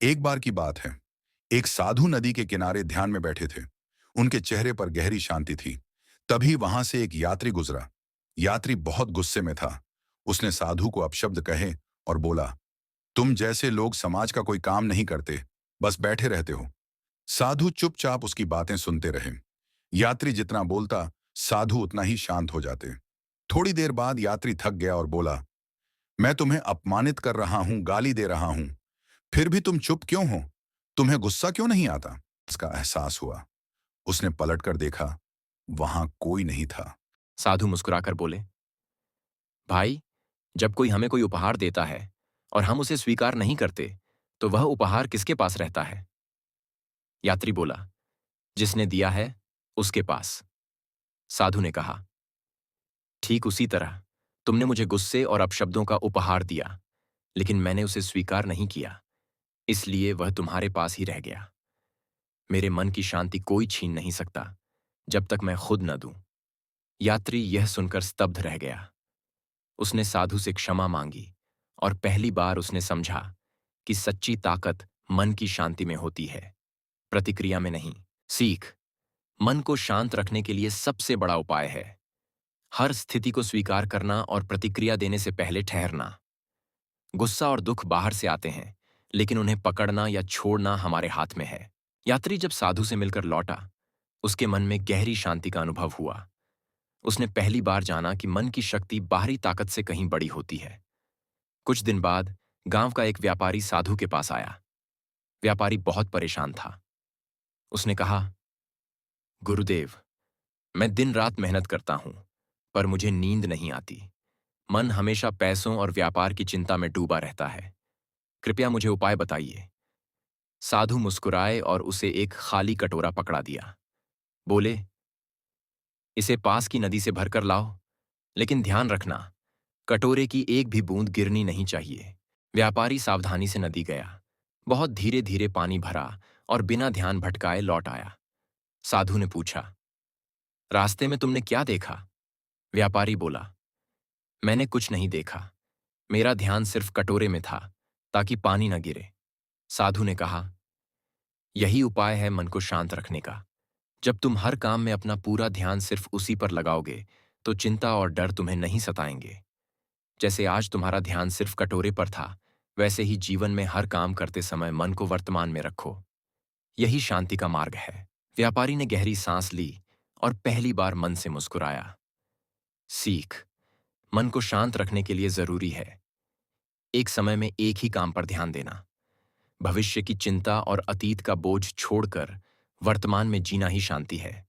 एक बार की बात है। एक साधु नदी के किनारे ध्यान में बैठे थे। उनके चेहरे पर गहरी शांति थी। तभी वहां से एक यात्री गुजरा। यात्री बहुत गुस्से में था। उसने साधु को अपशब्द कहे और बोला, तुम जैसे लोग समाज का कोई काम नहीं करते, बस बैठे रहते हो। साधु चुपचाप उसकी बातें सुनते रहे। यात्री जितना बोलता, साधु उतना ही शांत हो जाते। थोड़ी देर बाद यात्री थक गया और बोला, मैं तुम्हें अपमानित कर रहा हूं, गाली दे रहा हूं, फिर भी तुम चुप क्यों हो? तुम्हें गुस्सा क्यों नहीं आता? उसका एहसास हुआ। उसने पलटकर देखा, वहां कोई नहीं था। साधु मुस्कुराकर बोले, भाई, जब कोई हमें कोई उपहार देता है और हम उसे स्वीकार नहीं करते, तो वह उपहार किसके पास रहता है? यात्री बोला, जिसने दिया है, उसके पास। साधु ने कहा, ठीक उसी तरह तुमने मुझे गुस्से और अपशब्दों का उपहार दिया, लेकिन मैंने उसे स्वीकार नहीं किया, इसलिए वह तुम्हारे पास ही रह गया। मेरे मन की शांति कोई छीन नहीं सकता, जब तक मैं खुद न दूं। यात्री यह सुनकर स्तब्ध रह गया। उसने साधु से क्षमा मांगी और पहली बार उसने समझा कि सच्ची ताकत मन की शांति में होती है, प्रतिक्रिया में नहीं। सीख, मन को शांत रखने के लिए सबसे बड़ा उपाय है हर स्थिति को स्वीकार करना और प्रतिक्रिया देने से पहले ठहरना। गुस्सा और दुख बाहर से आते हैं, लेकिन उन्हें पकड़ना या छोड़ना हमारे हाथ में है। यात्री जब साधु से मिलकर लौटा, उसके मन में गहरी शांति का अनुभव हुआ। उसने पहली बार जाना कि मन की शक्ति बाहरी ताकत से कहीं बड़ी होती है। कुछ दिन बाद गांव का एक व्यापारी साधु के पास आया। व्यापारी बहुत परेशान था। उसने कहा, गुरुदेव, मैं दिन रात मेहनत करता हूं, पर मुझे नींद नहीं आती। मन हमेशा पैसों और व्यापार की चिंता में डूबा रहता है। कृपया मुझे उपाय बताइए। साधु मुस्कुराए और उसे एक खाली कटोरा पकड़ा दिया। बोले, इसे पास की नदी से भरकर लाओ, लेकिन ध्यान रखना, कटोरे की एक भी बूंद गिरनी नहीं चाहिए। व्यापारी सावधानी से नदी गया, बहुत धीरे धीरे पानी भरा और बिना ध्यान भटकाए लौट आया। साधु ने पूछा, रास्ते में तुमने क्या देखा? व्यापारी बोला, मैंने कुछ नहीं देखा, मेरा ध्यान सिर्फ कटोरे में था, ताकि पानी न गिरे। साधु ने कहा, यही उपाय है मन को शांत रखने का। जब तुम हर काम में अपना पूरा ध्यान सिर्फ उसी पर लगाओगे, तो चिंता और डर तुम्हें नहीं सताएंगे। जैसे आज तुम्हारा ध्यान सिर्फ कटोरे पर था, वैसे ही जीवन में हर काम करते समय मन को वर्तमान में रखो। यही शांति का मार्ग है। व्यापारी ने गहरी सांस ली और पहली बार मन से मुस्कुराया। सीख, मन को शांत रखने के लिए जरूरी है एक समय में एक ही काम पर ध्यान देना। भविष्य की चिंता और अतीत का बोझ छोड़कर वर्तमान में जीना ही शांति है।